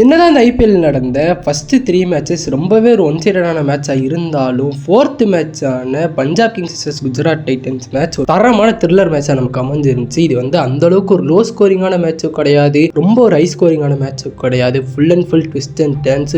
என்னதான் இந்த ஐபிஎல் நடந்த ஃபர்ஸ்ட் 3 மேட்சஸ் ரொம்பவே ஒரு ஒன் சைடடான மேட்சாக இருந்தாலும் 4th மேட்சான Punjab kings vs Gujarat titans match ஒரு தரமான த்ரில்லர் மேட்சாக நமக்கு அமைஞ்சிருந்துச்சு. இது அந்த அளவுக்கு ஒரு லோ ஸ்கோரிங்கான மேட்சும் கிடையாது, ரொம்ப ஒரு ஹை ஸ்கோரிங்கான மேட்சும் கிடையாது. Full and full twist and turns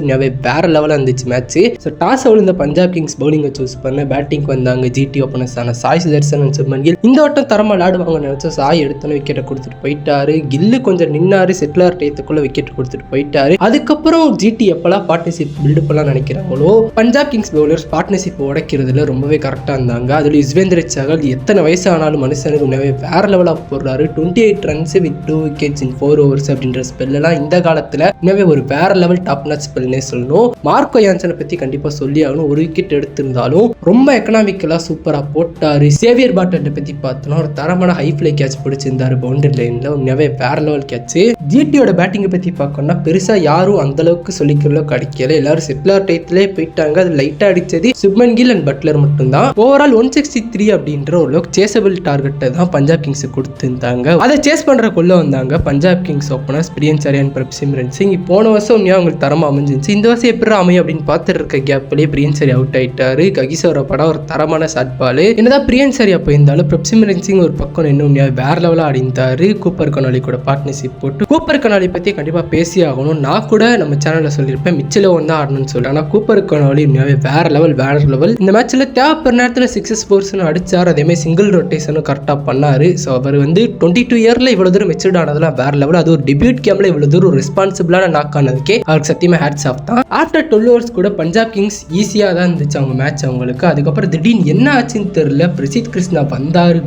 வேற லெவலாக இருந்துச்சு மேட்ச். ஸோ டாஸ் விழுந்த பஞ்சாப் கிங்ஸ் பவுலிங்கை சூஸ் பண்ண பேட்டிங் வந்தாங்க ஜிடி ஓப்பனர்ஸான சாய் சுதர்சன் அண்ட் சுப்மன் கில். இந்த வட்டம் தரமாக விளையாடுவாங்கன்னு நினச்சா சாய் எடுத்தோன்னு விக்கெட்டை கொடுத்துட்டு போயிட்டாரு. கில்லு கொஞ்சம் நின்னாரு, செட்டிலர் டயத்துக்குள்ள விக்கெட் கொடுத்துட்டு போயிட்டாரு. அதுக்கப்புறம் ஜிடி எப்பெல்லாம் பார்ட்னர்ஷிப் பில்டப் எல்லாம் நினைக்கிறாங்களோ பஞ்சாப் கிங்ஸ் பவுலர்ஸ் பார்ட்னர்ஷிப் உடைக்கிறதுல ரொம்பவே கரெக்டா இருந்தாங்க. அதுல யுஸ்வேந்திர சகல் எத்தனை வயசு ஆனாலும் மனுஷனுக்கு உணவே வேற லெவலா போடுறாரு. 28 runs with 2 wickets in 4 overs அப்படின்ற ஸ்பெல் எல்லாம் இந்த காலத்துல உணவே ஒரு வேற லெவல் டாப் நாச் ஸ்பெல்னே சொல்லணும். மார்க்கோ யான்சனை பத்தி கண்டிப்பா சொல்லி ஆகணும். ஒரு விக்கெட் எடுத்திருந்தாலும் ரொம்ப எக்கனாமிக்கலா சூப்பரா போட்டாரு. சேவியர் பாட்டை பத்தி பார்த்தோம்னா ஒரு தரமான ஹை ஃபிளை கேட்ச் பிடிச்சிருந்தாரு பவுண்டரி லைன்ல, உண்மையாவே வேற லெவல் கேட்ச். ஜிடியோட பேட்டிங்கை பத்தி பார்க்கணும்னா பெருசா யாரும் அந்த அளவுக்கு சொல்லிக்கிறளோ கிடைக்கல. எல்லாரும் செட்டிலர் டைத்திலே போயிட்டாங்க. அது லைட்டா அடிச்சது சுப்மன் கில் அண்ட் பட்லர் மட்டும்தான். ஓவரால் 163 அப்படின்ற ஒரு சேசபிள் டார்கெட்டை தான் பஞ்சாப் கிங்ஸ் கொடுத்திருந்தாங்க. அதை சேஸ் பண்ற கொள்ள வந்தாங்க பஞ்சாப் கிங்ஸ் ஓப்பனர்ஸ் பிரியன்ஸ் அரியான் பிரப்சிம்ரன் சிங். போன வருஷம் உண்மையா அவங்களுக்கு தரமா அமைஞ்சிருச்சு. இந்த வருஷம் எப்படி அமையும் அப்படின்னு பார்த்துட்டு இருக்க கேப்லேயே பிரியன்ஸ் அரியா அவுட் ஆயிட்டாரு. ககிசோர படம் ஒரு தரமான ஷாட் பால். என்னதான் பிரியன்ஸ் அரியா போயிருந்தாலும் பிரப்சிம்ரன் சிங் ஒரு பக்கம் இன்னும் உண்மையா வேற லெவலா அடிந்தாரு. கூப்பர் கனாலி கூட பார்ட்னர்ஷிப் போட்டு. கூப்பர் கனாலி பத்தி கண்டிப்பா பேசி ஆகணும். நான் கூட நம்ம சேனல்ல சொல்லியிருப்பேன் மிச்சல தான் ஆடணும்னு சொல்லி. ஆனால் கூப்பர் கனாலி வேற லெவல். இந்த மேட்ச்ல தேவைப்படுற நேரத்தில் 6 4 அடிச்சார். அதே மாதிரி சிங்கிள் ரொட்டேஷனும் கரெக்டாக பண்ணாரு. ஸோ அவர் 22 இயர்ல இவ்வளவு தூரம் மெச்சூர்ட் ஆனதுலாம் வேற லெவல். அது ஒரு டெபியூட் கேம்ல இவ்வளவு தூரம் ஒரு ரெஸ்பான்சிபிளான நாக் ஆனதுக்கே அவருக்கு சத்தியமா ஹேட்ஸ் ஆஃப் தான். ஆஃப்டர் 12 hours கூட பஞ்சாப் கிங்ஸ் ஈஸியா தான் இருந்துச்சு அவங்க மேட்ச் அவங்களுக்கு. அதுக்கப்புறம் திடீர்னு என்ன ஆச்சுன்னு தெரியல. பிரசித் கிருஷ்ணா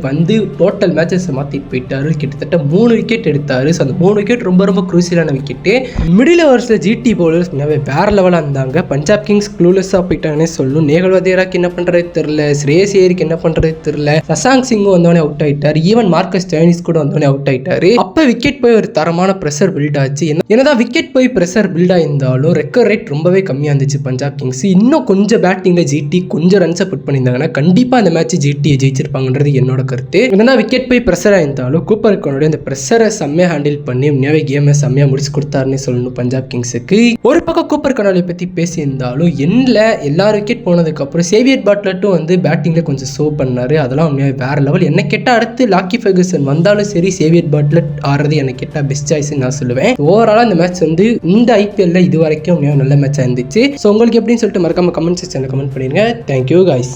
வந்து டோட்டல் மேட்சஸ் மாத்திட்டு போயிட்டாரு. கிட்டத்தட்ட 3 விக்கெட் எடுத்தாரு. ஸோ அந்த 3 விக்கெட் ரொம்ப குரூசியலான விக்கெட். மிடில் ஓவர்ஸ்ல ஜிடி பவுலர்ஸ் வேற லெவலா இருந்தாங்க. பஞ்சாப் கிங்ஸ் க்ளூலெஸ்ஸா போயிட்டாங்கன்னே சொல்லணும். நேகல் வதேராக்கு என்ன பண்றது தெரியல, ஸ்ரேயஸ் ஐயருக்கு என்ன பண்றது தெரியல. சசாங் சிங்கும் வந்தவனே அவுட் ஆயிட்டாரு. ஈவன் மார்க்கஸ் ஸ்டோயினிஸ் கூட வந்தவனே அவுட் ஆயிட்டாரு. அப்ப விக்கெட் போய் ஒரு தரமான பிரஷர் பில்ட் ஆச்சு. என்னதான் விக்கெட் போய் பிரஷர் பில்ட் ஆயிருந்தாலும் ரெக்கவர் ரேட் ரொம்பவே கம்மியா இருந்துச்சு பஞ்சாப் கிங்ஸ். இன்னும் கொஞ்சம் பேட்டிங்ல ஜிடி கொஞ்சம் ரன்ஸை புட் பண்ணியிருந்தாங்கன்னா கண்டிப்பா அந்த மேட்ச் ஜிடி ஜெயிச்சிருப்பாங்கன்றது என்னோட கருத்து. என்னதான் விக்கெட் போய் பிரஷர் ஆயிருந்தாலும் கூப்பர் கனாலி அந்த பிரஷரை செம்மையா ஹேண்டில் பண்ணி உண்மையாவே கேமை செம்மையா முடிச்சு கொடுத்தாருன்னு சொல்லணும் பஞ்சாப் கிங்ஸுக்கு. ஒரு பக்கம் கூப்பர் கனாலி பத்தி பேசியிருந்தாலும் எண்ணில் எல்லாரும் விக்கெட் போனதுக்கு அப்புறம் சேவியர் பாட்லட்டும் பேட்டிங்ல கொஞ்சம் ஷோ பண்ணாரு. அதெல்லாம் உண்மையாக வேற லெவல். என்ன கேட்டால் அடுத்து லாக்கி ஃபெர்குசன் வந்தாலும் சரி சேவியர் பாட்லட் ஆடுறது எனக்கு கேட்டால் பெஸ்ட் சாய்ஸ் நான் சொல்லுவேன். ஓவராலா இந்த மேட்ச் இந்த ஐபிஎல்ல இது வரைக்கும் நல்ல மேட்சா இருந்துச்சு. ஸோ உங்களுக்கு எப்படின்னு சொல்லிட்டு மறக்காம கமெண்ட் செக்ஷன்ல கமெண்ட் பண்ணிருங்க. Thank you guys.